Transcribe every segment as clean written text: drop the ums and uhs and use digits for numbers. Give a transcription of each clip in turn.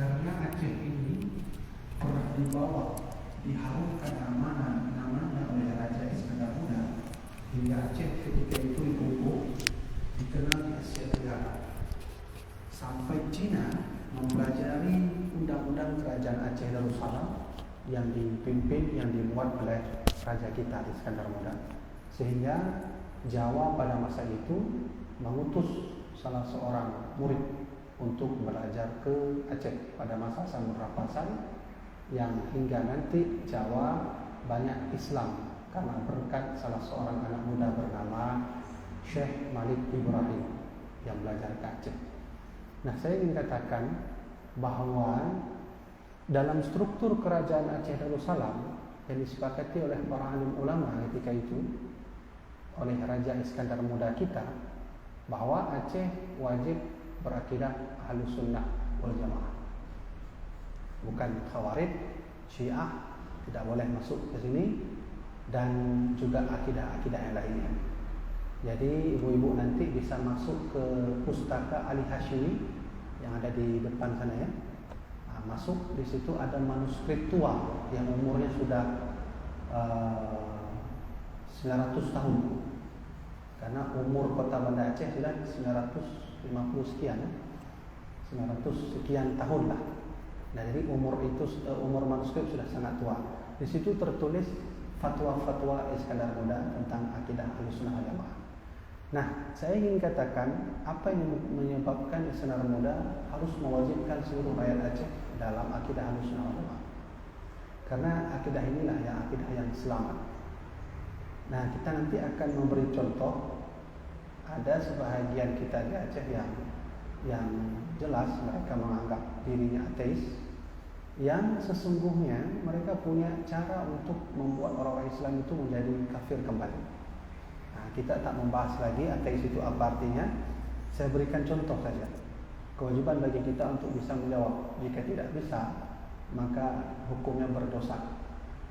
Karena Aceh ini pernah dibawa, diharumkan namanya oleh Raja Iskandar Muda, hingga Aceh ketika itu dipupuk dikenal di Asia Tenggara. Sampai Cina mempelajari undang-undang kerajaan Aceh Darussalam yang dipimpin, yang dimuat oleh Raja kita Iskandar Muda, sehingga Jawa pada masa itu mengutus salah seorang murid untuk belajar ke Aceh pada masa Samudra Pasai, yang hingga nanti Jawa banyak Islam karena berkat salah seorang anak muda bernama Syekh Malik Ibrahim yang belajar ke Aceh. Nah, saya ingin katakan bahwa dalam struktur kerajaan Aceh Darussalam yang disepakati oleh para alim ulama ketika itu oleh Raja Iskandar Muda kita, bahwa Aceh wajib berakidah Ahlus Sunnah wal Jamaah, bukan Khawarij, Syiah tidak boleh masuk ke sini, dan juga akidah-akidah yang lainnya. Jadi ibu-ibu nanti bisa masuk ke Pustaka Ali Hashimi yang ada di depan sana ya. Nah, masuk di situ ada manuskrip tua yang umurnya sudah 900 tahun. Karena umur kota Banda Aceh sudah 950 sekian, 900 sekian tahun lah. Nah, jadi umur manuskrip sudah sangat tua. Di situ tertulis fatwa-fatwa Iskandar Muda tentang akidah Ahlussunnah wal Jamaah. Nah, saya ingin katakan apa yang menyebabkan Iskandar Muda harus mewajibkan seluruh rakyat Aceh dalam akidah Ahlussunnah wal Jamaah. Karena akidah inilah yang akidah yang selamat. Nah, kita nanti akan memberi contoh. Ada sebahagian kita di Aceh yang jelas mereka menganggap dirinya ateis, yang sesungguhnya mereka punya cara untuk membuat orang-orang Islam itu menjadi kafir kembali. Nah, kita tak membahas lagi ateis itu apa artinya. Saya berikan contoh saja. Kewajiban bagi kita untuk bisa menjawab. Jika tidak bisa, maka hukumnya berdosa.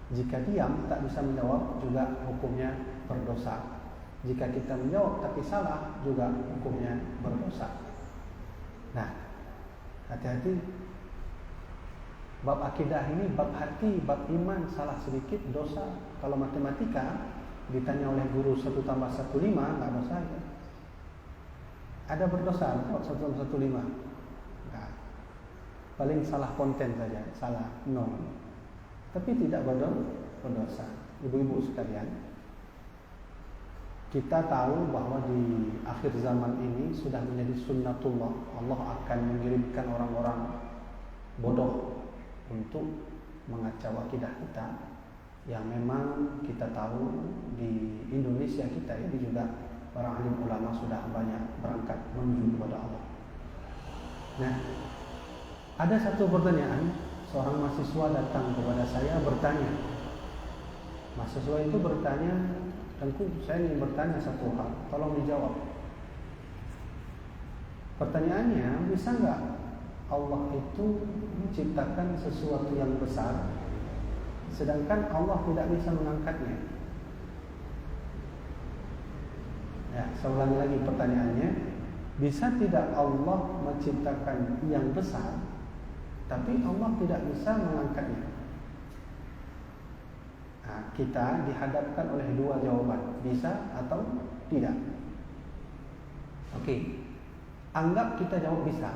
Jika diam tak bisa menjawab, juga hukumnya berdosa. Jika kita menjawab tapi salah, juga hukumnya berdosa. Nah, hati-hati. Bab akidah ini, bab hati, bab iman, salah sedikit dosa. Kalau matematika ditanya oleh guru 1 tambah 1 5, nggak dosa ya. Ada berdosa kalau 1 tambah 1 5? Nggak. Paling salah konten saja, salah nol. Tapi tidak berdosa. Ibu-ibu sekalian, kita tahu bahwa di akhir zaman ini sudah menjadi sunnatullah, Allah akan mengirimkan orang-orang bodoh untuk mengacau akidah kita, yang memang kita tahu di Indonesia kita ini juga para alim ulama sudah banyak berangkat menuju kepada Allah. Nah, ada satu pertanyaan, seorang mahasiswa datang kepada saya bertanya. Mahasiswa itu bertanya, "Tengku, saya ingin bertanya satu hal, tolong dijawab." Pertanyaannya, bisa nggak Allah itu menciptakan sesuatu yang besar, sedangkan Allah tidak bisa mengangkatnya? Ya, saya ulangi lagi pertanyaannya, bisa tidak Allah menciptakan yang besar, tapi Allah tidak bisa mengangkatnya? Nah, kita dihadapkan oleh dua jawaban, bisa atau tidak. Oke, anggap kita jawab bisa.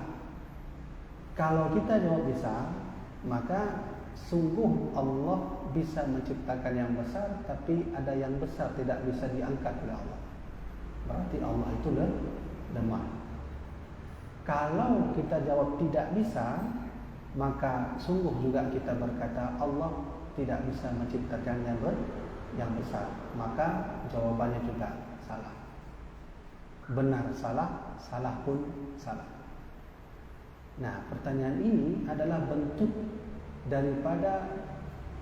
Kalau kita jawab bisa, maka sungguh Allah bisa menciptakan yang besar, tapi ada yang besar tidak bisa diangkat oleh Allah. Berarti Allah itu lemah. Kalau kita jawab tidak bisa, maka sungguh juga kita berkata Allah tidak bisa menciptakan yang besar. Maka jawabannya juga salah. Benar salah, salah pun salah. Nah, pertanyaan ini adalah bentuk daripada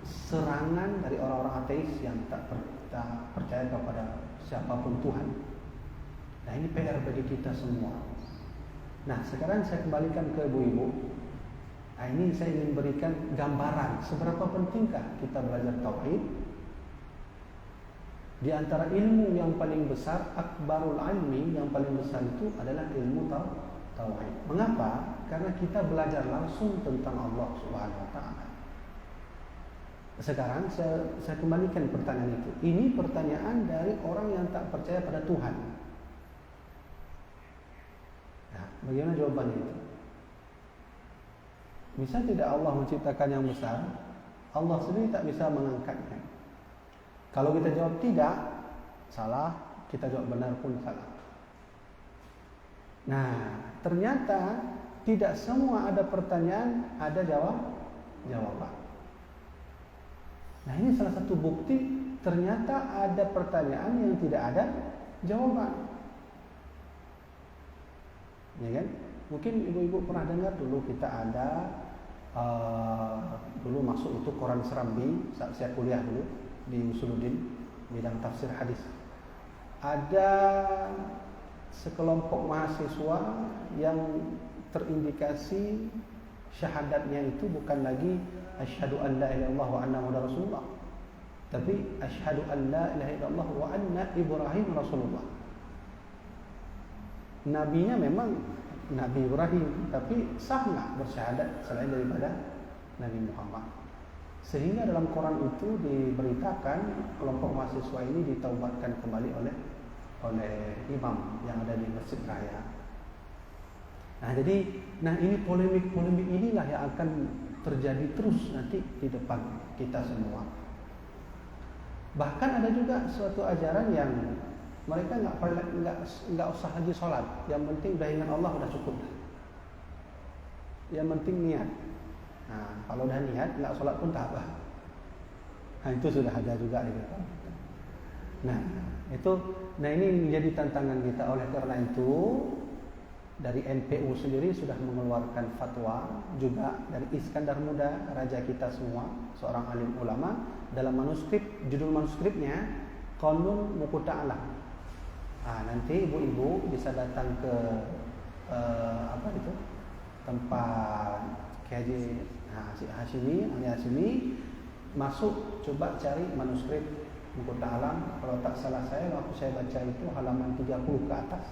serangan dari orang-orang ateis yang tak percaya kepada siapapun Tuhan. Nah, ini PR bagi kita semua. Nah, sekarang saya kembalikan ke ibu-ibu. Nah, ini saya ingin berikan gambaran seberapa pentingkah kita belajar tauhid. Di antara ilmu yang paling besar, akbarul ilmi, yang paling besar itu adalah ilmu tauhid. Mengapa? Karena kita belajar langsung tentang Allah Subhanahu wa taala. Sekarang saya kembalikan pertanyaan itu. Ini pertanyaan dari orang yang tak percaya pada Tuhan. Nah, bagaimana jawabannya itu? Bisa tidak Allah menciptakan yang besar? Allah sendiri tak bisa mengangkatnya. Kalau kita jawab tidak, salah. Kita jawab benar pun salah. Nah, ternyata tidak semua ada pertanyaan, ada jawaban. Nah, ini salah satu bukti ternyata ada pertanyaan yang tidak ada jawaban. Ya kan? Mungkin ibu-ibu pernah dengar dulu kita ada dulu masuk itu Quran Serambi saat saya kuliah dulu di Usuluddin bidang tafsir hadis. Ada sekelompok mahasiswa yang terindikasi syahadatnya itu bukan lagi asyhadu an la ilaha illallah wa anna muhammadar rasulullah, tapi asyhadu an la ilaha illallah wa anna Ibrahim rasulullah. Nabinya memang Nabi Ibrahim, tapi sah nggak bersyahadat selain daripada Nabi Muhammad? Sehingga dalam Quran itu diberitakan kelompok mahasiswa ini ditaubatkan kembali oleh imam yang ada di Masjid Raya. Nah, ini polemik inilah yang akan terjadi terus nanti di depan kita semua. Bahkan ada juga suatu ajaran yang mereka nggak usah lagi sholat, yang penting udah ingat Allah udah cukup. Yang penting niat. Nah, kalau udah niat nggak sholat pun tak apa. Nah, itu sudah ada juga gitu. Nah ini menjadi tantangan kita. Oleh karena itu dari NPU sendiri sudah mengeluarkan fatwa, juga dari Iskandar Muda, raja kita semua, seorang alim ulama, dalam manuskrip, judul manuskripnya Qanun Muqta'alah. Nanti ibu-ibu bisa datang ke tempat Haji Hashimi, masuk coba cari manuskrip Muqta'alah. Kalau tak salah saya, waktu saya baca itu halaman 30 ke atas.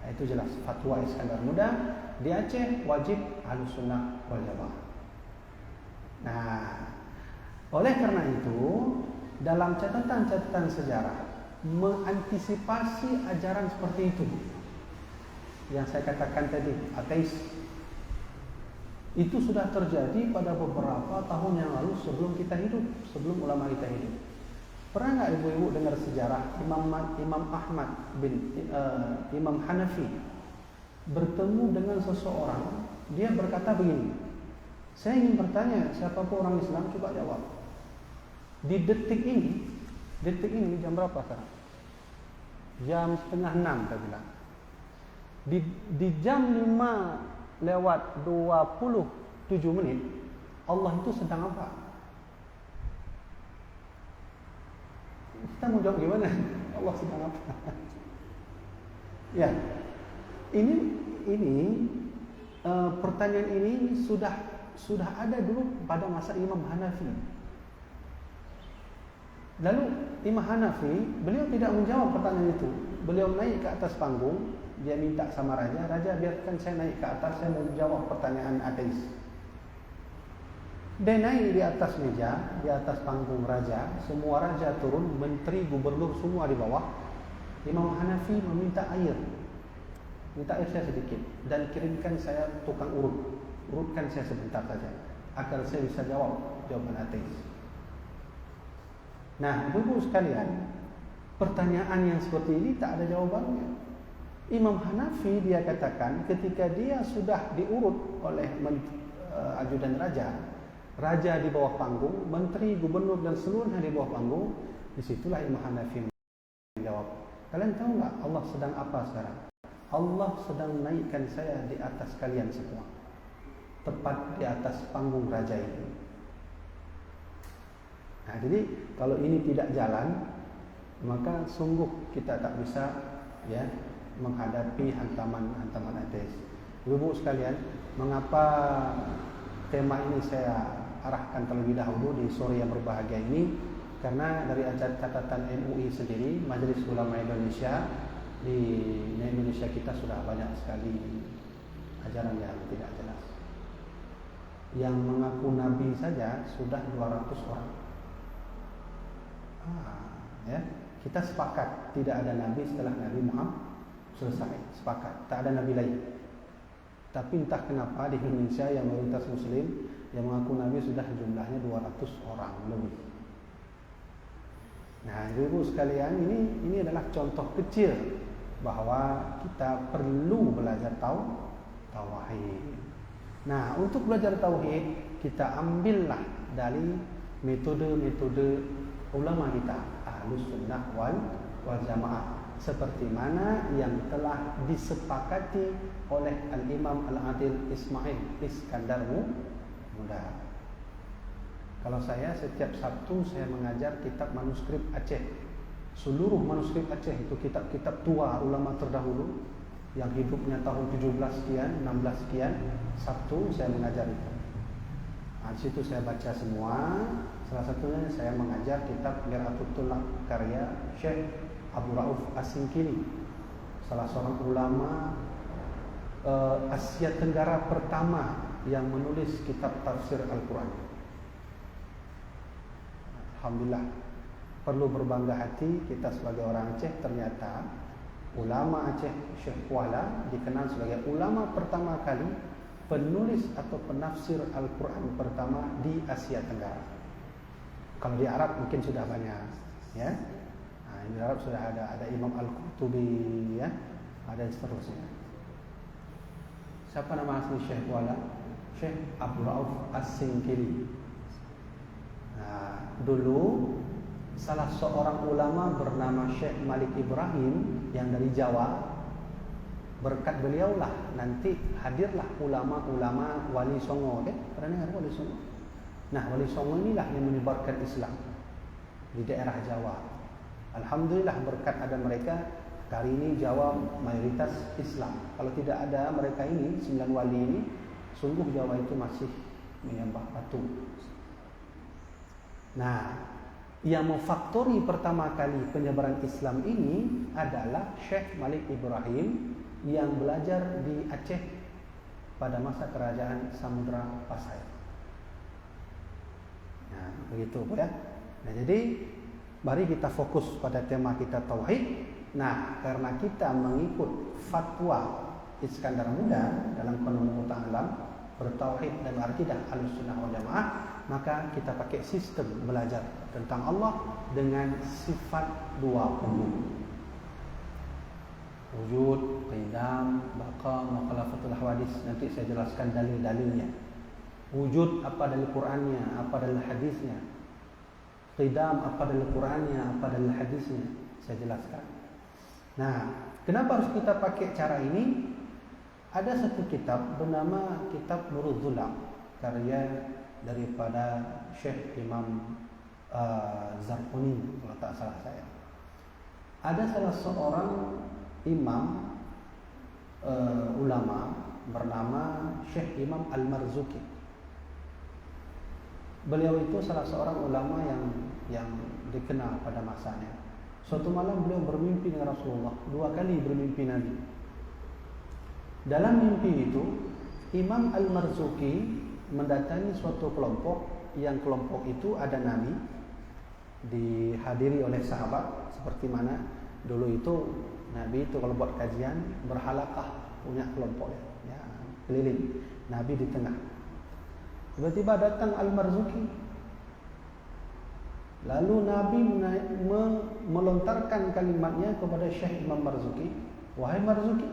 Itu jelas fatwa Iskandar Muda di Aceh wajib Ahlussunnah wal Jamaah. Nah, oleh karena itu dalam catatan-catatan sejarah mengantisipasi ajaran seperti itu yang saya katakan tadi, ateis, itu sudah terjadi pada beberapa tahun yang lalu sebelum kita hidup, sebelum ulama kita hidup. Pernah nggak ibu-ibu dengar sejarah Imam Ahmad bin Imam Hanafi bertemu dengan seseorang, dia berkata begini, saya ingin bertanya siapapun orang Islam coba jawab. Di detik ini jam berapa sekarang? Jam 5:30 saya bilang. Di jam 5:27 Allah itu sedang apa? Kita mau jawab gimana? Allah sedang apa? Ya, ini pertanyaan ini sudah ada dulu pada masa Imam Hanafi. Lalu Imam Hanafi, beliau tidak menjawab pertanyaan itu. Beliau naik ke atas panggung, dia minta sama raja, biarkan saya naik ke atas, saya mau jawab pertanyaan ateis. Dia naik di atas meja, di atas panggung raja, semua raja turun, menteri, gubernur semua di bawah. Imam Hanafi meminta air. Minta air saya sedikit dan kirimkan saya tukang urutkan saya sebentar saja agar saya bisa jawab jawaban ateis. Nah, ibu-ibu sekalian, pertanyaan yang seperti ini tak ada jawabannya. Imam Hanafi dia katakan ketika dia sudah diurut oleh ajudan raja di bawah panggung, menteri, gubernur dan seluruhnya di bawah panggung, disitulah Imam Hanafi menjawab, kalian tahu nggak Allah sedang apa sekarang? Allah sedang naikkan saya di atas kalian semua, tepat di atas panggung raja itu. Nah, jadi kalau ini tidak jalan, maka sungguh kita tak bisa menghadapi hantaman ateis. Ibu-ibu sekalian, mengapa tema ini saya arahkan terlebih dahulu di sore yang berbahagia ini? Karena dari catatan MUI sendiri, Majelis Ulama Indonesia, di Indonesia kita sudah banyak sekali ajaran yang tidak jelas. Yang mengaku nabi saja sudah 200 orang. Ya, kita sepakat tidak ada nabi setelah Nabi Muhammad selesai, sepakat, tak ada nabi lain. Tapi entah kenapa di Indonesia yang mayoritas muslim yang mengaku nabi sudah jumlahnya 200 orang lebih. Nah, ibu sekalian, ini adalah contoh kecil bahwa kita perlu belajar tauhid. Nah, untuk belajar tauhid kita ambillah dari metode-metode ulama kita Ahlus Sunnah wal Jamaah, seperti mana yang telah disepakati oleh Al-Imam Al-Adil Ismail Iskandar Muda. Kalau saya setiap Sabtu saya mengajar kitab manuskrip Aceh. Seluruh manuskrip Aceh itu kitab-kitab tua ulama terdahulu yang hidupnya tahun 17 sekian, 16 sekian, Sabtu saya mengajar itu. Di situ saya baca semua. Salah satunya saya mengajar kitab Mir'atul Tulab karya Syekh Abu Rauf As-Sinkili, salah seorang ulama Asia Tenggara pertama yang menulis kitab tafsir Al-Quran. Alhamdulillah, perlu berbangga hati kita sebagai orang Aceh. Ternyata ulama Aceh Syekh Kuala dikenal sebagai ulama pertama kali penulis atau penafsir Al-Quran pertama di Asia Tenggara. Kalau di Arab mungkin sudah banyak, ya. Nah, di Arab sudah ada Imam Al-Qurtubi, ya, ada seterusnya. Siapa nama asli Syekh Kuala? Syekh Abu Rauf As-Sinkili. Nah, dulu salah seorang ulama bernama Syekh Malik Ibrahim yang dari Jawa, berkat beliaulah nanti hadirlah ulama-ulama Wali Songo, kan? Pernah dengar Wali Songo? Nah, Wali Songo inilah yang menyebarkan Islam di daerah Jawa. Alhamdulillah berkat ada mereka, hari ini Jawa mayoritas Islam. Kalau tidak ada mereka ini, 9 wali ini, sungguh Jawa itu masih menyembah patung. Nah, yang memfaktori pertama kali penyebaran Islam ini adalah Syekh Malik Ibrahim yang belajar di Aceh pada masa kerajaan Samudra Pasai. Nah, begitu ya. Nah, jadi mari kita fokus pada tema kita tauhid. Nah, karena kita mengikut fatwa Iskandar Muda dalam Qanun Alam bertauhid dan akidah Ahlussunnah wal Jamaah, maka kita pakai sistem belajar tentang Allah dengan sifat 20. Wujud, qidam, baqa, mukhalafatul hawadis. Nanti saya jelaskan dalil-dalilnya. Wujud apa dalil Qur'annya, apa dalil hadisnya. Qidam apa dalil Qur'annya, apa dalil hadisnya. Saya jelaskan. Nah, kenapa harus kita pakai cara ini? Ada satu kitab bernama Kitab Nurul Zulam, karya daripada Syekh Imam Zarquni, kalau tak salah saya. Ada salah seorang imam ulama bernama Syekh Imam Al-Marzuki. Beliau itu salah seorang ulama yang dikenal pada masanya. Suatu malam beliau bermimpi dengan Rasulullah, 2 kali bermimpi Nabi. Dalam mimpi itu, Imam Al-Marzuki mendatangi suatu kelompok, yang kelompok itu ada Nabi, dihadiri oleh sahabat. Seperti mana dulu itu Nabi itu kalau buat kajian berhalaqah, punya kelompok, ya, keliling, Nabi di tengah. Tiba-tiba datang Al-Marzuki. Lalu Nabi melontarkan kalimatnya kepada Syekh Imam Marzuki, "Wahai Marzuki,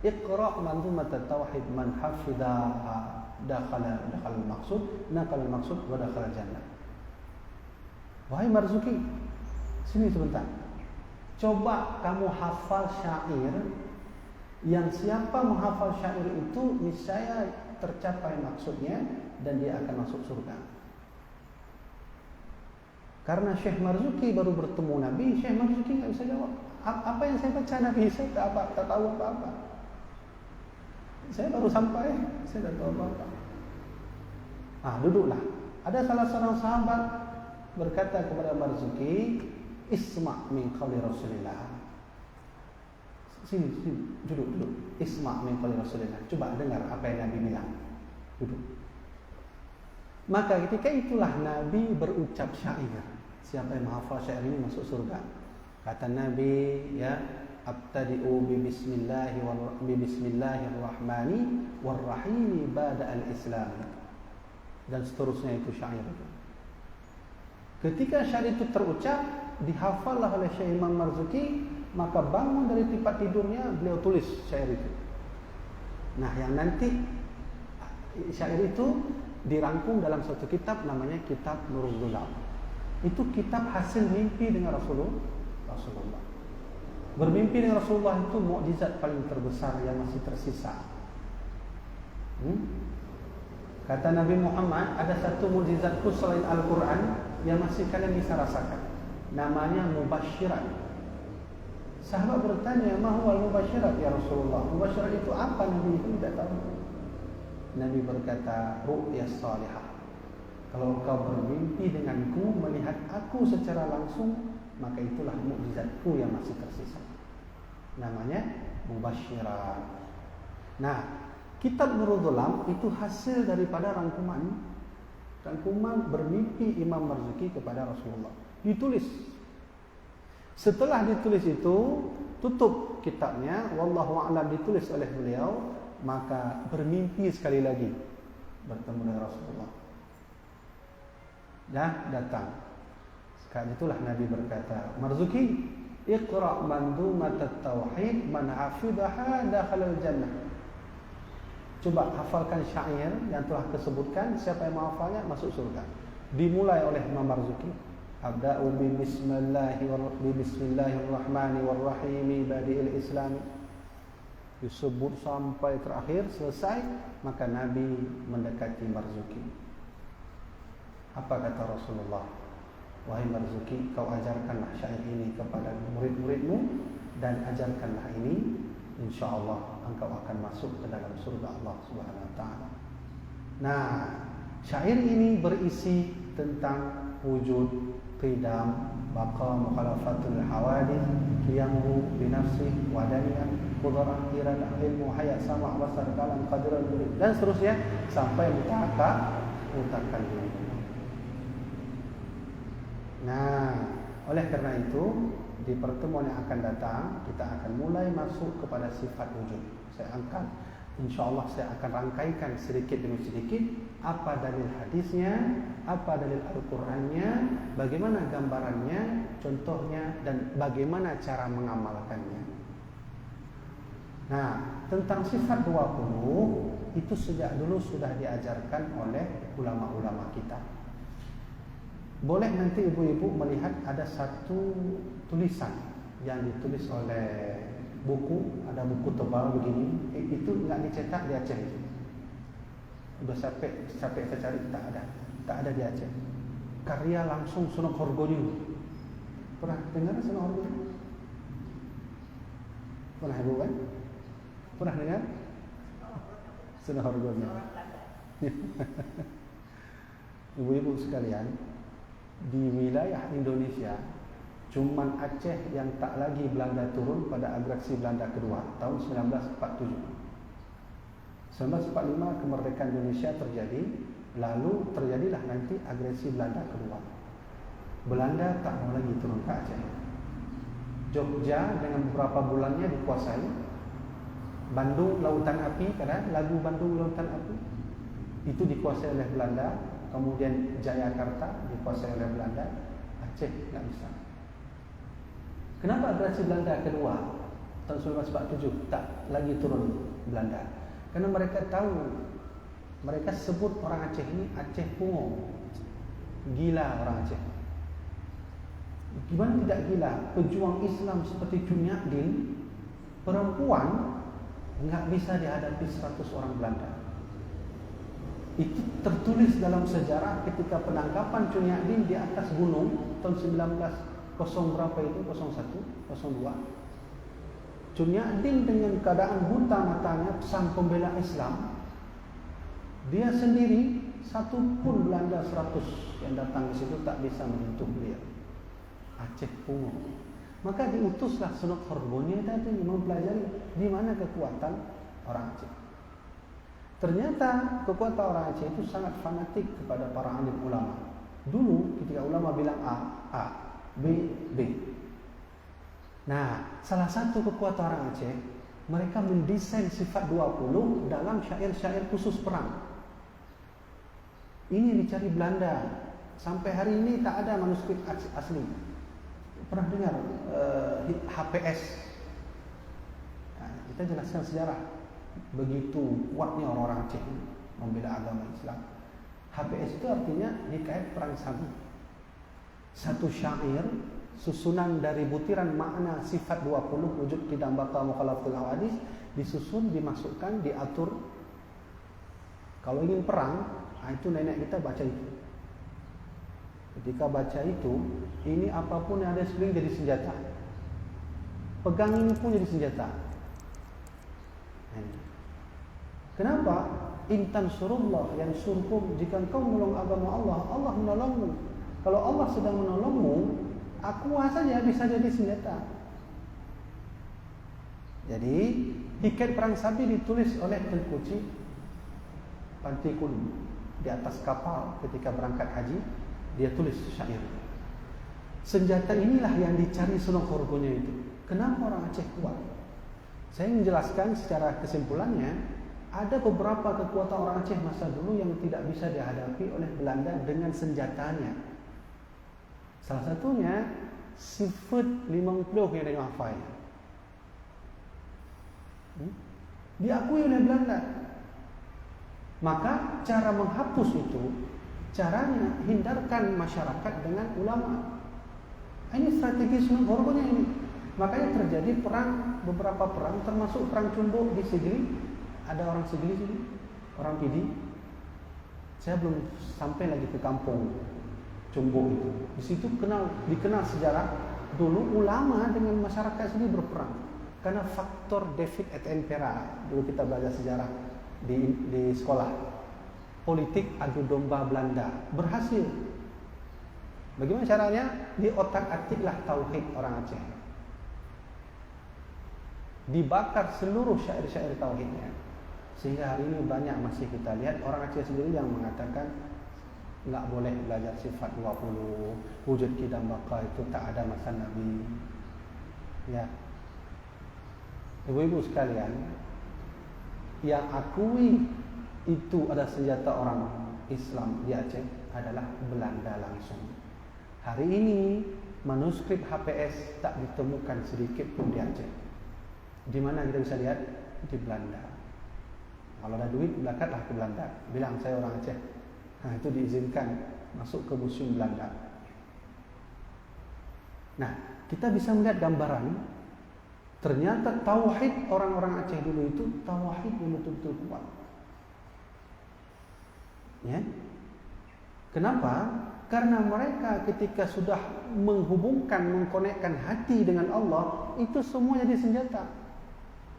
iqra' manzumat at-tauhid, man hafidaha dakhala al-maqsud, naqala al-maqsud wa dakhala al-jannah." Wahai Marzuki, sini sebentar. Coba kamu hafal syair yang siapa menghafal syair itu niscaya tercapai maksudnya dan dia akan masuk surga. Karena Syekh Marzuki baru bertemu Nabi, Syekh Marzuki nggak bisa jawab. Apa yang saya baca Nabi, saya tak tahu apa-apa. Saya baru sampai, saya tak tahu apa-apa. Duduklah. Ada salah seorang sahabat berkata kepada Marzuki, "Isma' min qawli Rasulillah." Sini, duduk. Isma' min qawli Rasulillah. Coba dengar apa yang Nabi bilang. Duduk. Maka ketika itulah Nabi berucap syair. Siapa yang menghafal syair ini masuk surga. Kata Nabi, ya, abtadi'u bi bismillahirrahmani warrahim ba'da al-islam. Dan seterusnya itu syair itu. Ketika syair itu terucap, dihafallah oleh Syekh Imam Marzuki, maka bangun dari tempat tidurnya, beliau tulis syair itu. Nah, yang nanti syair itu dirangkum dalam satu kitab namanya Kitab Nurul Dhulam. Itu kitab hasil mimpi dengan Rasulullah. Bermimpi dengan Rasulullah itu mukjizat paling terbesar yang masih tersisa. Kata Nabi Muhammad, ada satu mukjizatku selain Al-Quran yang masih kalian bisa rasakan. Namanya mubasyirat. Sahabat bertanya, ma huwa al-mubasyirat ya Rasulullah? Mubasyirat itu apa? Nabi itu tidak tahu. Nabi berkata, ru'yas salihah. Kalau engkau bermimpi denganku, melihat aku secara langsung, maka itulah mukjizatku yang masih tersisa. Namanya mubasyirat. Nah, Kitab Nurul Dhulam itu hasil daripada rangkuman bermimpi Imam Marzuki kepada Rasulullah. Ditulis. Setelah ditulis itu, tutup kitabnya, wallahu a'lam, ditulis oleh beliau, maka bermimpi sekali lagi bertemu dengan Rasulullah. Dah datang. Sekarang itulah Nabi berkata, Marzuki, iqra' mandumat at-tauhid man hafidhaha dakhala al-jannah. Coba hafalkan syair yang telah disebutkan, siapa yang menghafalnya masuk surga. Dimulai oleh Imam Marzuki. Abda'u bi bismillahirrahmanirrahim badi'il islam. Disebut sampai terakhir selesai, maka Nabi mendekati Marzuki. Apa kata Rasulullah? Wahai Marzuki, kau ajarkanlah syair ini kepada murid-muridmu dan ajarkanlah ini, insyaallah engkau akan masuk ke dalam surga Allah Subhanahu wa taala. Nah, syair ini berisi tentang wujud, qidam, baqa, mukhalafatul hawadith, qiyamuhu binafsih, wadaniyah, qudrah, iradah, ilmu, hayat, sama', basar, kalam, qadiran, dan seterusnya sampai mutakan diri. Nah, oleh karena itu di pertemuan yang akan datang kita akan mulai masuk kepada sifat wujud. Saya angkat, insyaallah saya akan rangkaikan sedikit demi sedikit apa dalil hadisnya, apa dalil Al-Qur'annya, bagaimana gambarannya, contohnya, dan bagaimana cara mengamalkannya. Nah, tentang sifat 20 itu sejak dulu sudah diajarkan oleh ulama-ulama kita. Boleh nanti ibu-ibu melihat ada satu tulisan yang ditulis oleh buku, ada buku tebal begini, itu nggak dicetak di Aceh itu. Udah sampai saya cari tak ada di Aceh. Karya langsung Sunan Horgonyu. Pernah dengar Sunan Horgonyu? Pernah ibu kan? Pernah dengar? Sunan Horgonyu. Ibu-ibu sekalian, di wilayah Indonesia cuman Aceh yang tak lagi Belanda turun pada agresi Belanda kedua tahun 1947. 1945 kemerdekaan Indonesia terjadi, lalu terjadilah nanti agresi Belanda kedua. Belanda tak mau lagi turun ke Aceh. Jogja dengan beberapa bulannya dikuasai. Bandung Lautan Api, kan lagu Bandung Lautan Api itu dikuasai oleh Belanda. Kemudian Jayakarta dikuasai oleh Belanda, Aceh nggak bisa. Kenapa agresi Belanda kedua tahun 1947 tak lagi turun Belanda? Karena mereka tahu, mereka sebut orang Aceh ini Aceh Pungo, gila orang Aceh. Gimana tidak gila? Pejuang Islam seperti Cunyadin, perempuan nggak bisa dihadapi 100 orang Belanda. Itu tertulis dalam sejarah ketika penangkapan Cunyadin di atas gunung tahun 1900 berapa itu, 01, 02. Cunyadin dengan keadaan buta matanya, sang pembela Islam, dia sendiri, satu pun Belanda 100 yang datang ke situ tak bisa menyentuh beliau. Aceh Pungo. Maka diutuslah Sunuk Horgonya tadi mempelajari di mana kekuatan orang Aceh. Ternyata kekuatan orang Aceh itu sangat fanatik kepada para alim ulama. Dulu ketika ulama bilang A, B, B. Nah, salah satu kekuatan orang Aceh, mereka mendesain sifat 20 dalam syair-syair khusus perang. Ini dicari Belanda. Sampai hari ini tak ada manuskrip asli. Pernah dengar HPS? Nah, kita jelaskan sejarah. Begitu kuatnya orang-orang Aceh membela agama Islam. HPS itu artinya Hikayat Perang Sabi. Satu syair susunan dari butiran makna sifat 20 wujud kidam baka mukhalaful hawadis disusun, dimasukkan, diatur. Kalau ingin perang, itu nenek kita baca itu. Ketika baca itu, ini apapun yang ada sekeliling jadi senjata. Pegang ini pun jadi senjata. Kenapa? Intan surullah yang surkum, jika engkau menolong agama Allah, Allah menolongmu. Kalau Allah sedang menolongmu, aku saja bisa jadi senjata. Jadi Hikayat Perang Sabi ditulis oleh Tengku Chi Pantikul di atas kapal ketika berangkat haji. Dia tulis syair. Senjata inilah yang dicari Sunuk Horgonya itu. Kenapa orang Aceh kuat? Saya menjelaskan secara kesimpulannya, ada beberapa kekuatan orang Aceh masa dulu yang tidak bisa dihadapi oleh Belanda dengan senjatanya. Salah satunya sifat 50 yang ada hafal. Diakui oleh Belanda. Maka cara menghapus itu, caranya hindarkan masyarakat dengan ulama. Ini strategi Sunuk Horgonya ini. Makanya terjadi perang, beberapa perang, termasuk perang Cumbo di Sigli. Ada orang Sigli sini, orang Pidi. Saya belum sampai lagi ke kampung Cumbo itu. Di situ dikenal sejarah dulu ulama dengan masyarakat sini berperang. Karena faktor David et Impera. Dulu kita belajar sejarah di sekolah. Politik adu domba Belanda berhasil. Bagaimana caranya? Diotak-atiklah tauhid orang Aceh. Dibakar seluruh syair-syair tauhidnya. Sehingga hari ini banyak masih kita lihat orang Aceh sendiri yang mengatakan enggak boleh belajar sifat 20, wujud kidam baka itu tak ada masa Nabi. Ya. Ibu-ibu sekalian, yang akui itu ada senjata orang Islam di Aceh adalah Belanda langsung. Hari ini manuskrip HPS tak ditemukan sedikit pun di Aceh. Di mana kita bisa lihat? Di Belanda. Kalau ada duit, berangkatlah ke Belanda. Bilang saya orang Aceh. Nah, itu diizinkan masuk ke museum Belanda. Nah, kita bisa melihat gambaran. Ternyata tauhid orang-orang Aceh dulu itu tauhid yang betul-betul kuat. Ya. Kenapa? Karena mereka ketika sudah menghubungkan, mengkonekkan hati dengan Allah, itu semua jadi senjata.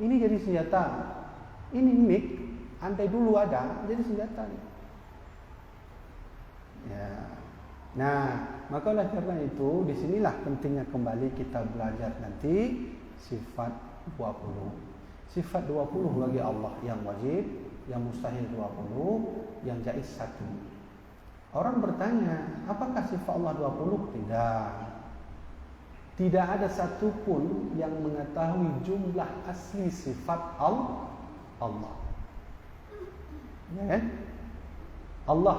Ini jadi senjata. Ini mic, andai dulu ada, jadi senjata. Ya. Nah, maka oleh karena itu, disinilah pentingnya kembali kita belajar nanti sifat 20. Sifat 20 bagi Allah yang wajib, yang mustahil 20, yang jaiz 1. Orang bertanya, apakah sifat Allah 20? Tidak. Tidak ada satupun yang mengetahui jumlah asli sifat Allah. Ya? Allah.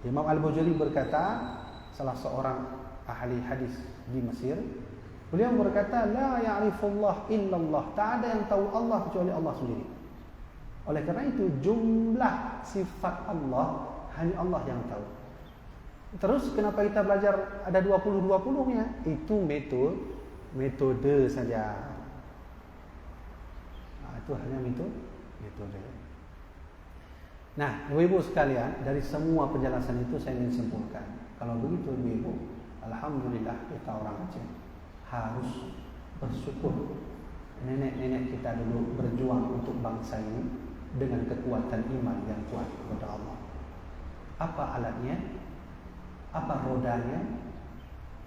Imam Al-Bujuri berkata, salah seorang ahli hadis di Mesir, beliau berkata, la ya'rifullah illallah. Tak ada yang tahu Allah kecuali Allah sendiri. Oleh karena itu jumlah sifat Allah hanya Allah yang tahu. Terus kenapa kita belajar ada 20-20-nya? Itu metode saja. Nah, itu hanya metode. Nah, ibu-ibu sekalian, dari semua penjelasan itu saya ingin simpulkan. Kalau begitu ibu-ibu, alhamdulillah kita orang Aceh harus bersyukur. Nenek-nenek kita dulu berjuang untuk bangsa ini dengan kekuatan iman yang kuat kepada Allah. Apa alatnya? Apa rodanya?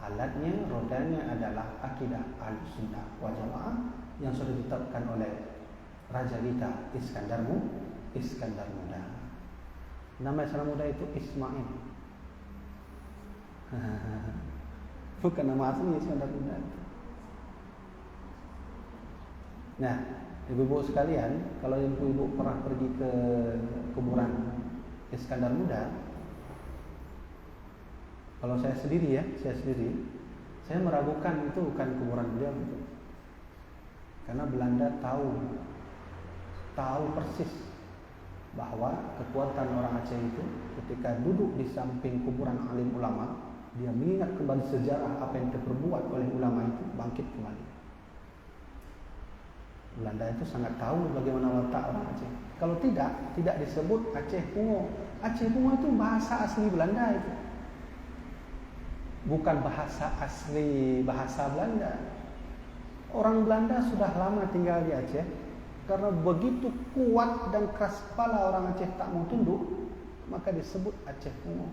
Alatnya, rodanya adalah akidah Ahlussunnah wal Jamaah yang sudah ditetapkan oleh raja kita Iskandar Muda. Nama Iskandar Muda itu Ismail. Bukan nama asli Iskandar Muda. Nah, ibu-ibu sekalian, kalau ibu-ibu pernah pergi ke kuburan Iskandar Muda, kalau saya sendiri, saya meragukan itu bukan kuburan beliau itu. Karena Belanda tahu persis bahwa kekuatan orang Aceh itu ketika duduk di samping kuburan alim ulama, dia mengingat kembali sejarah apa yang diperbuat oleh ulama itu, bangkit kembali. Belanda itu sangat tahu bagaimana watak orang Aceh. Kalau tidak disebut Aceh Pungo. Aceh Pungo itu bahasa asli Belanda itu. Bukan bahasa asli bahasa Belanda. Orang Belanda sudah lama tinggal di Aceh. Karena begitu kuat dan keras kepala orang Aceh tak mau tunduk, maka disebut Aceh Pungo.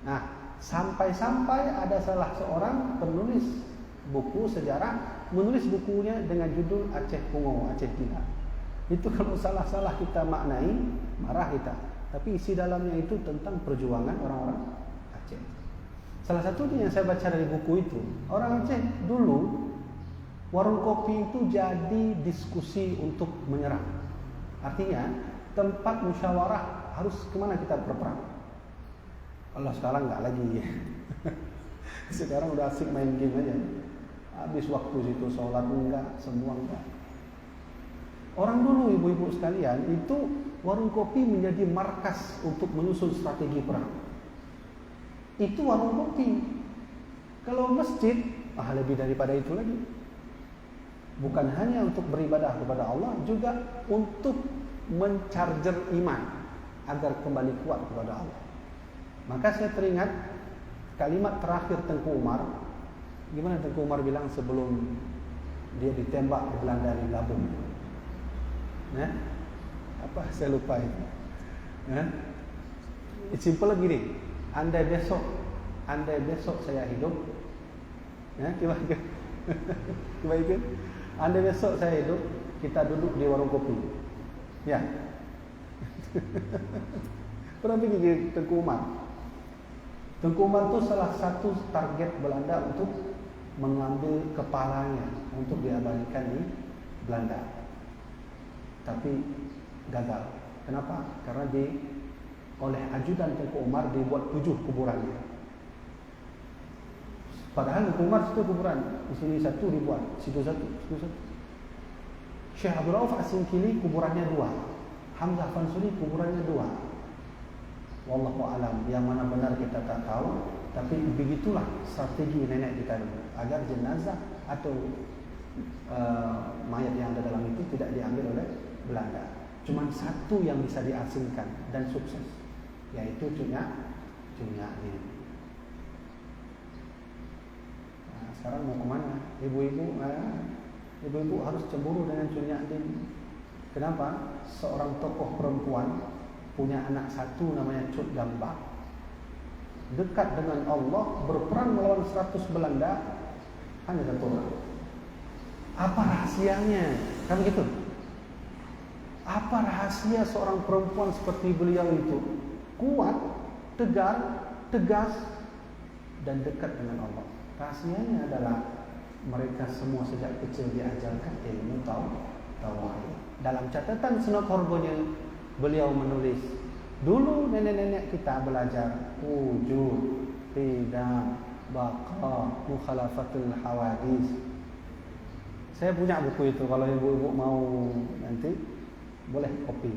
Nah, sampai-sampai ada salah seorang penulis buku sejarah menulis bukunya dengan judul Aceh Pungo, Aceh Gila. Itu kalau salah-salah kita maknai, marah kita. Tapi isi dalamnya itu tentang perjuangan orang-orang Aceh. Salah satunya yang saya baca dari buku itu, orang Aceh dulu warung kopi itu jadi diskusi untuk menyerang. Artinya tempat musyawarah harus kemana kita berperang. Allah sekarang nggak lagi. Sekarang udah asik main game aja. Habis waktu situ sholat enggak, semua enggak. Orang dulu ibu-ibu sekalian itu warung kopi menjadi markas untuk menyusun strategi perang. Itu warung kopi. Kalau masjid, lebih daripada itu lagi. Bukan hanya untuk beribadah kepada Allah, juga untuk mencarger iman agar kembali kuat kepada Allah. Maka saya teringat kalimat terakhir Tengku Umar. Gimana Tengku Umar bilang sebelum dia ditembak Belanda di Labung? Apa saya lupa itu. Simple gini. Andai besok saya hidup, kebaikan. Andai besok saya hidup, kita duduk di warung kopi. Ya. Pernah pergi Tengku Umar. Tengku Umar itu salah satu target Belanda untuk mengambil kepalanya untuk diabadikan di Belanda. Tapi gagal. Kenapa? Karena oleh ajudan Tengku Umar dibuat 7 kuburannya. Padahal Tengku Umar itu kuburan, di sini 1 dibuat, situ 1. Syekh Abdul Rauf As-Sinkili kuburannya 2, Hamzah Fansuri kuburannya 2. Wallahu alam, yang mana benar kita tak tahu, tapi begitulah strategi nenek kita dulu, agar jenazah atau mayat yang ada dalam itu tidak diambil oleh Belanda. Cuma 1 yang bisa diasingkan dan sukses, yaitu Cunyak ini. Nah, sekarang mau kemana? Ibu-ibu harus cemburu dengan Cunyak ini. Kenapa? Seorang tokoh perempuan punya anak 1 namanya Cut Gambak, dekat dengan Allah, berperang melawan 100 Belanda, hanya 1 orang. Apa rahasianya? Kan begitu? Apa rahasia seorang perempuan seperti beliau itu? Kuat, tegar, tegas, dan dekat dengan Allah. Rahasianya adalah mereka semua sejak kecil diajarkan ilmu tauhid. Dalam catatan Sunnah Korbonya beliau menulis, dulu nenek-nenek kita belajar wujud, qidam, baqa, mukhalafatul hawadis. Saya punya buku itu, kalau ibu-ibu mau nanti boleh copy.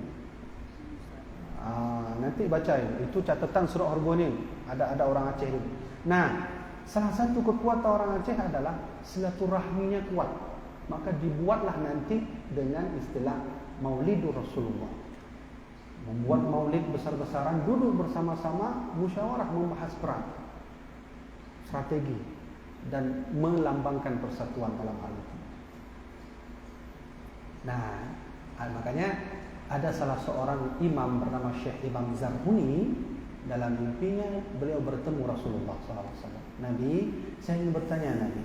Nanti bacain. Itu catatan surah Orgonin. Ada orang Aceh itu. Nah, salah satu kekuatan orang Aceh adalah silaturahminya kuat. Maka dibuatlah nanti dengan istilah Maulidur Rasulullah. Membuat maulid besar-besaran, duduk bersama-sama, musyawarah membahas perang, strategi, dan melambangkan persatuan dalam hal itu. Nah, makanya ada salah seorang imam bernama Syekh Imam Zarhuni. dalam mimpinya beliau bertemu Rasulullah SAW. Nabi, saya ingin bertanya Nabi,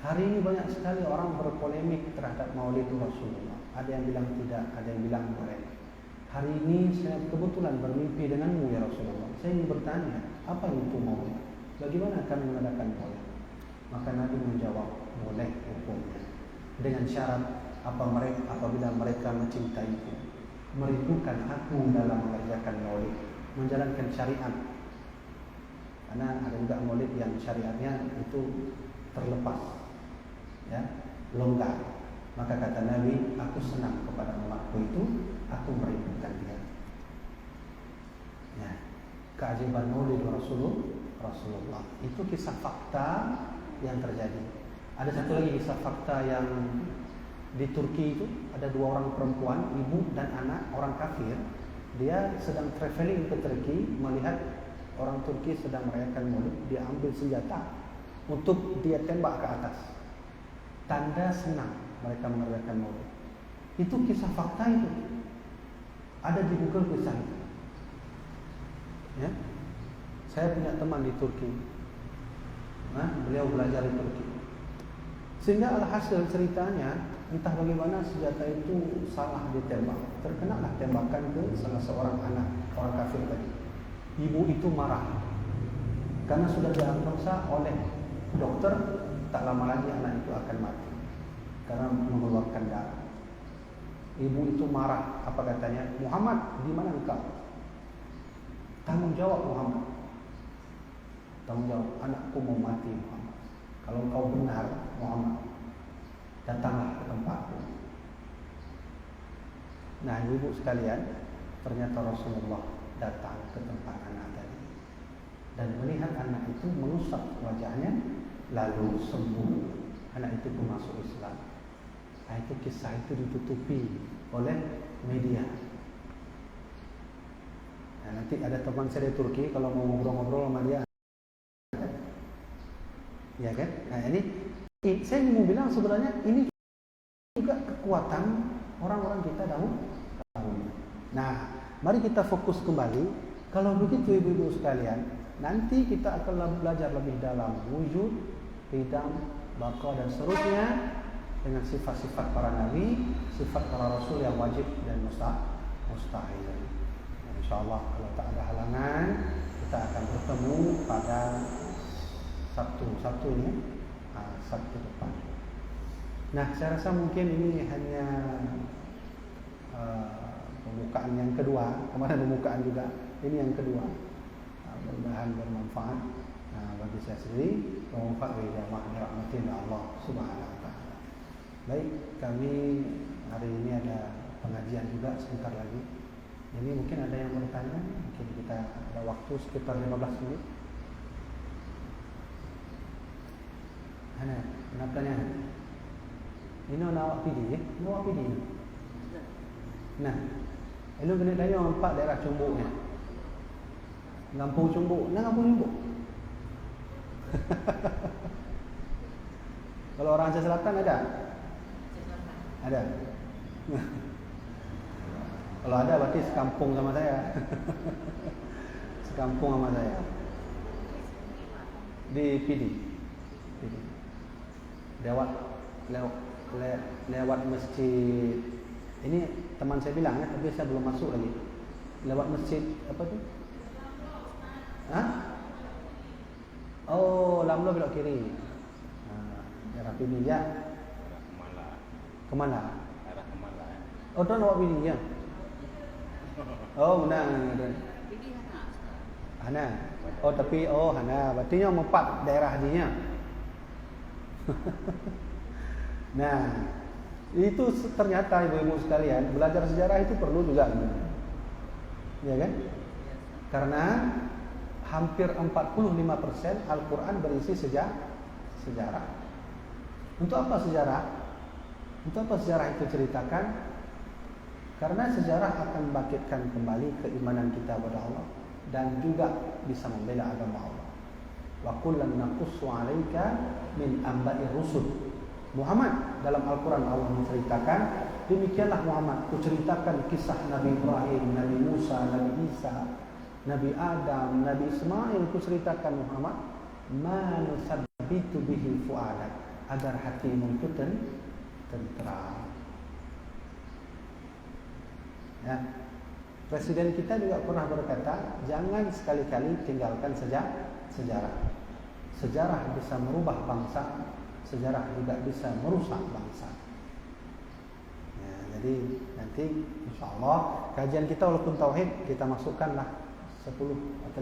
hari ini banyak sekali orang berpolemik terhadap Maulid Rasulullah. Ada yang bilang tidak, ada yang bilang boleh. Hari ini saya kebetulan bermimpi denganmu ya Rasulullah. Saya ingin bertanya, apa itu Maulid? Bagaimana kami mengadakan Maulid? Maka Nabi menjawab, boleh hukumnya. Dengan syarat apabila mereka mencintaiku, merindukan aku dalam mengerjakan Maulid, menjalankan syariat. Karena ada juga Maulid yang syariatnya itu terlepas, ya, longgar. Maka kata Nabi, aku senang kepada umatku itu, aku merindukan dia. Ya, keajaiban Maulid Rasulullah itu kisah fakta yang terjadi. Ada satu lagi kisah fakta yang di Turki itu ada 2 orang perempuan, ibu dan anak, orang kafir. Dia sedang traveling ke Turki, melihat orang Turki sedang merayakan Maulid. Dia ambil senjata untuk dia tembak ke atas, tanda senang mereka merayakan Maulid. Itu kisah fakta itu. Ada di Google kisah itu. Ya. Saya punya teman di Turki. Beliau belajar di Turki. Sehingga alhasil ceritanya, entah bagaimana senjata itu salah ditembak. Terkenalah tembakan ke salah seorang anak orang kafir tadi. Ibu itu marah karena sudah diagnosa oleh dokter tak lama lagi anak itu akan mati karena mengeluarkan darah. Ibu itu marah, apa katanya? Muhammad, di mana engkau? Tanggung jawab Muhammad. Tanggung jawab, anakku mau mati Muhammad. Kalau engkau benar Muhammad, datanglah ke tempatku. Nah, ibu sekalian, ternyata Rasulullah datang ke tempat anak tadi dan melihat anak itu mengusap wajahnya, lalu sembuh. Anak itu pun masuk Islam. Nah, itu kisah itu ditutupi oleh media. Nah, nanti ada teman saya di Turki, kalau mau ngobrol-ngobrol sama dia, ya kan? Nah, ini saya mau bilang sebenarnya ini juga kekuatan orang-orang kita dahulu. Nah, mari kita fokus kembali. Kalau begitu ibu-ibu sekalian, nanti kita akan belajar lebih dalam wujud, qidam, baqa dan seterusnya dengan sifat-sifat para nabi, sifat para rasul yang wajib dan mustahil. InsyaAllah kalau tak ada halangan, kita akan bertemu pada Sabtu ini, Sabtu depan. Nah, saya rasa mungkin ini hanya pembukaan yang kedua. Kemarin pembukaan juga, ini yang kedua. Mudah-mudahan bermanfaat bagi saya sendiri, bermanfaat bagi jamaah rahmatin Allah Subhanahu wa taala. Baik, kami hari ini ada pengajian juga sebentar lagi. Ini mungkin ada yang mau bertanya, mungkin kita ada waktu sekitar 15 menit. Ana, nak tanya. Ini nak awak pilih ya? Nak awak pilih. Nah, lu kena tanya orang empat daerah Cumbuknya. Lampung Cumbuk, nak Lampung Cumbuk. Kalau orang Aceh Selatan ada? Ada. Kalau ada berarti sekampung sama saya. Sekampung sama saya. Di PD. Lewat masjid. Ini teman saya bilang ya, tapi saya belum masuk lagi. Lewat masjid apa tu? Hah? Oh, Lamlo belok kiri. Daerah PD ya. Kemana? Arah Kemala. Oh, tu lewat PD ya. Oh, benar. Hana. Oh, tapi Hana. Berarti yang empat daerah dia. Nah, itu ternyata ibu-ibu sekalian, belajar sejarah itu perlu juga, ya kan? Karena hampir 45% Al-Quran berisi sejarah. Untuk apa sejarah? Untuk apa sejarah itu ceritakan? Karena sejarah akan membangkitkan kembali keimanan kita kepada Allah dan juga bisa membela agama Allah. Wa kullan naqussu 'alaika min amba'ir rusul. Muhammad dalam Al-Quran Allah menceritakan, demikianlah Muhammad, ku ceritakan kisah Nabi Ibrahim, Nabi Musa, Nabi Isa, Nabi Adam, Nabi Ismail ku ceritakan Muhammad, ma nusabbitu bihi fuadak, agar hatimu itu tentram. Ya. Presiden kita juga pernah berkata, jangan sekali-kali tinggalkan sejarah. Sejarah bisa merubah bangsa, sejarah juga bisa merusak bangsa. Ya, jadi nanti insyaallah kajian kita walaupun tauhid kita masukkanlah 10 atau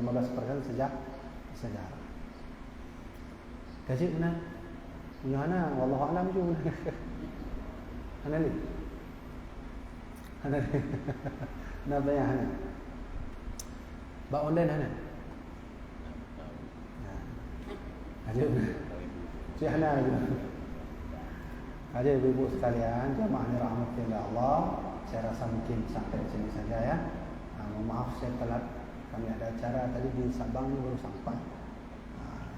15% sejak sejarah. Kaji mana? Mana? Wallahu a'lam juga. Mana ni? Mana? Napa ya hana? Ba online hana? Kaji. Si hana. Kaji ibu sekalian, jemaah rahmatillah Allah, saya rasa mungkin sampai sini saja ya. Maaf saya telat, kami ada acara tadi di Sabang ini baru sampai.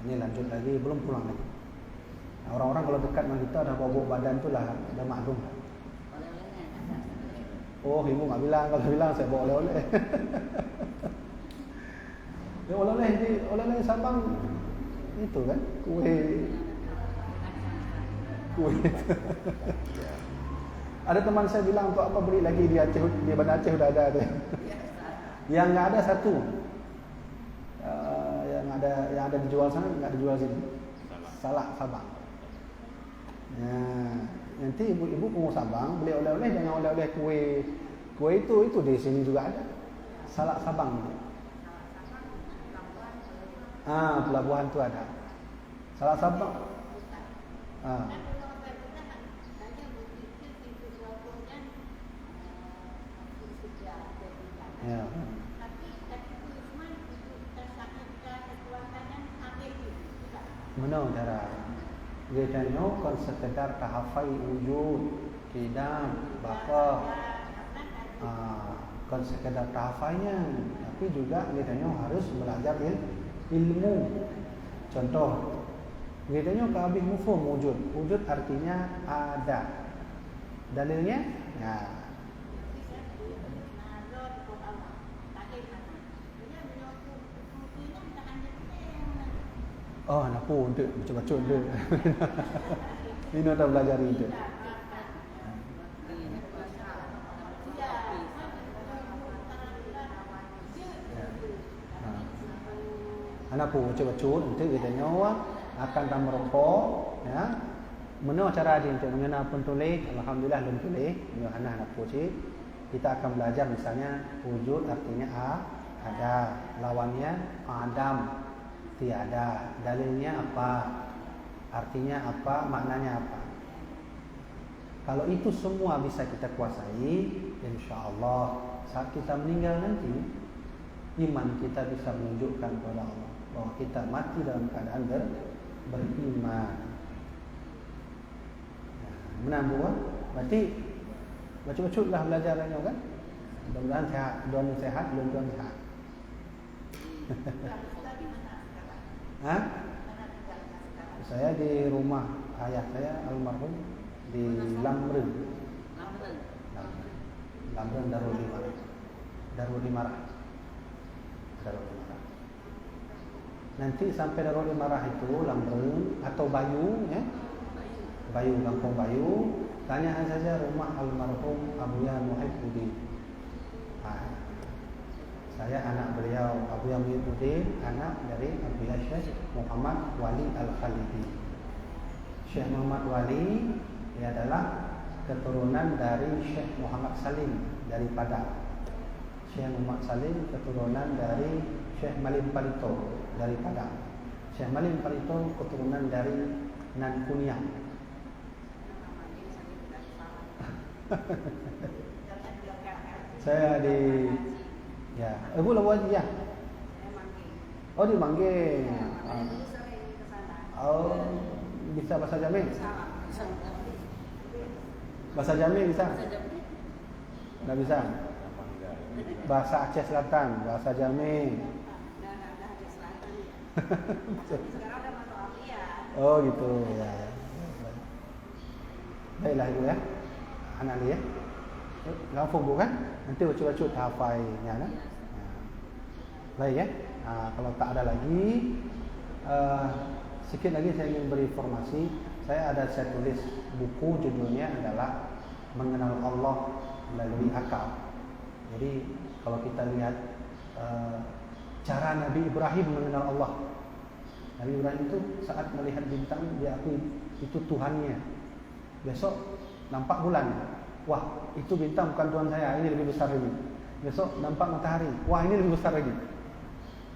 Ini lanjut lagi, belum pulang lagi. Orang-orang kalau dekat dengan kita ada bau badan tu lah, ada maklum. Oh, ibu nggak bilang, kalau bilang saya bawa oleh-oleh. Ya, oleh-oleh Sabang itu kan, kue. Ada teman saya bilang untuk apa beli lagi di Aceh, di Bandar Aceh sudah ada. Yang nggak ada satu, yang ada dijual sana nggak dijual sini. Salah Sabang. Ya, nanti ibu-ibu mau Sabang beli oleh-oleh, jangan oleh-oleh kue itu di sini juga ada. Salah Sabang. Pelabuhan itu ada. Salah Sabang. Ya. Mana cara? Gedanya kan sekedar tahafai wujud, kidam, bapa. Kan sekedar tahafainya, tapi juga gedanya harus belajar ilmu. Contoh, gedanya kabih mufhum wujud. Wujud artinya ada. Dalilnya? Ya. Oh, nak pun untuk baca-baca dia. Ini dah belajar itu. Anak pun baca-baca untuk kita nyawa akan tak merokok, ya. Mana cara dia untuk mengenal pentulis? Alhamdulillah belum tulis. Ini anak pun kita akan belajar misalnya wujud artinya ada, lawannya adam, tiada, dalilnya apa, artinya apa, maknanya apa. Kalau itu semua bisa kita kuasai, insya-Allah saat kita meninggal nanti iman kita bisa menunjukkan kepada Allah bahwa kita mati dalam keadaan beriman. Menambah, berarti baca-bacalah belajarannya kan. Mudah-mudahan sehat, doa sehat, doa sehat. Saya di rumah ayah saya almarhum di Lamren Darul Imarah. Nanti sampai Darul Imarah itu Lamren atau Bayu, ya, Bayu, kampung Bayu. Tanyaan saja rumah almarhum Abuya Muhibbuddin. Saya anak beliau, Abuya Muhibbuddin, anak dari Abuya Syekh Muhammad Wali Al-Khalidi. Syekh Muhammad Wali dia adalah keturunan dari Syekh Muhammad Salim dari Padang. Syekh Muhammad Salim keturunan dari Syekh Malim Palito dari Padang. Syekh Malim Palito keturunan dari Nan Kunyang. Saya di Ibu lawa aja ya. Oh di Mangge. Oh bisa bahasa Jamin? Bahasa Jamin bisa? Nggak bisa. Bahasa Aceh Selatan, bahasa Jamin. Oh gitu ya. Baiklah ibu ya. Anak dia, langsung bukan? Nanti baca-baca hafalnya, nah. Baik ya. Kalau tak ada lagi, sedikit lagi saya ingin beri informasi. Saya tulis buku, judulnya adalah Mengenal Allah Melalui Akal. Jadi kalau kita lihat cara Nabi Ibrahim mengenal Allah. Nabi Ibrahim itu saat melihat bintang dia akui itu Tuhannya. Besok nampak bulan, wah itu bintang bukan Tuhan saya, ini lebih besar lagi. Besok nampak matahari, wah ini lebih besar lagi.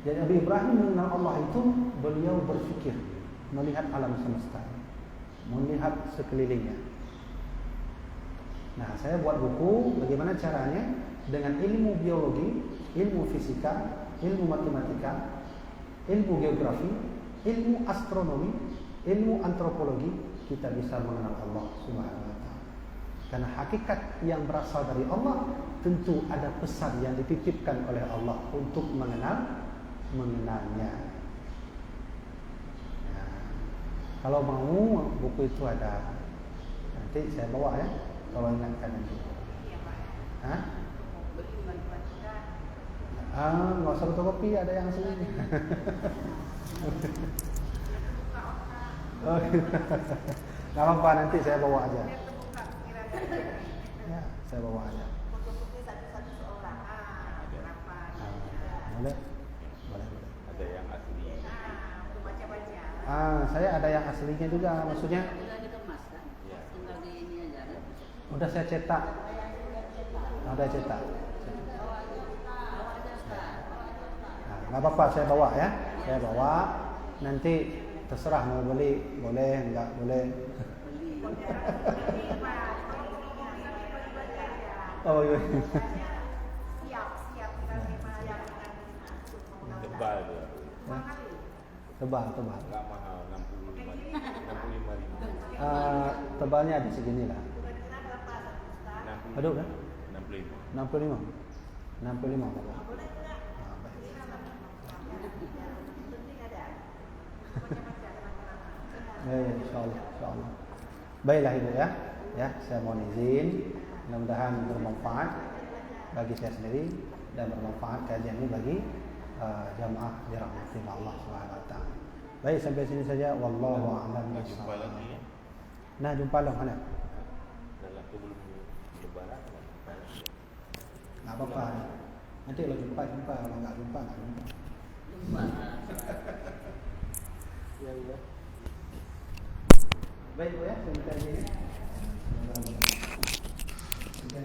Jadi Nabi Ibrahim mengenal Allah itu beliau berfikir, melihat alam semesta, melihat sekelilingnya. Nah, saya buat buku bagaimana caranya dengan ilmu biologi, ilmu fisika, ilmu matematika, ilmu geografi, ilmu astronomi, ilmu antropologi, kita bisa mengenal Allah Subhanahu wa taala. Karena hakikat yang berasal dari Allah tentu ada pesan yang dititipkan oleh Allah untuk mengenalnya. Nah, kalau mau buku itu ada, nanti saya bawa ya. Kalau ingatkan nanti. Hah? Nggak usah fotokopi, ada yang asli. Nggak apa-apa, nanti saya bawa aja. Ya, saya bawa aja. Boleh. Ada yang asli. Saya ada yang aslinya juga, maksudnya. Udah saya cetak. Ada cetak. Nggak apa-apa, saya bawa ya. Saya bawa. Nanti terserah mau beli, boleh, enggak boleh. Oh iya. Tebal dia. Tebal. Enggak mahal, 65 ribu. Tebalnya di segini lah. Aduh kan? 65. 65. Ya, insyaallah. Baiklah Ibu ya. Ya, saya mohon izin. Mudah-mudahan bermanfaat bagi saya sendiri dan bermanfaat kajian ini bagi jamaah dirahmati Allah Subhanahu wa taala. Baik, sampai sini saja. Wallahu a'lam bishawab. Jumpa lagi ya. Nah, jumpa lah mana? Dalam sebelum lebaran. Nggak apa-apa. Nanti kalau jumpa, kalau nggak jumpa. Ya. Baik Bu ya, sebentar ini. Sebentar.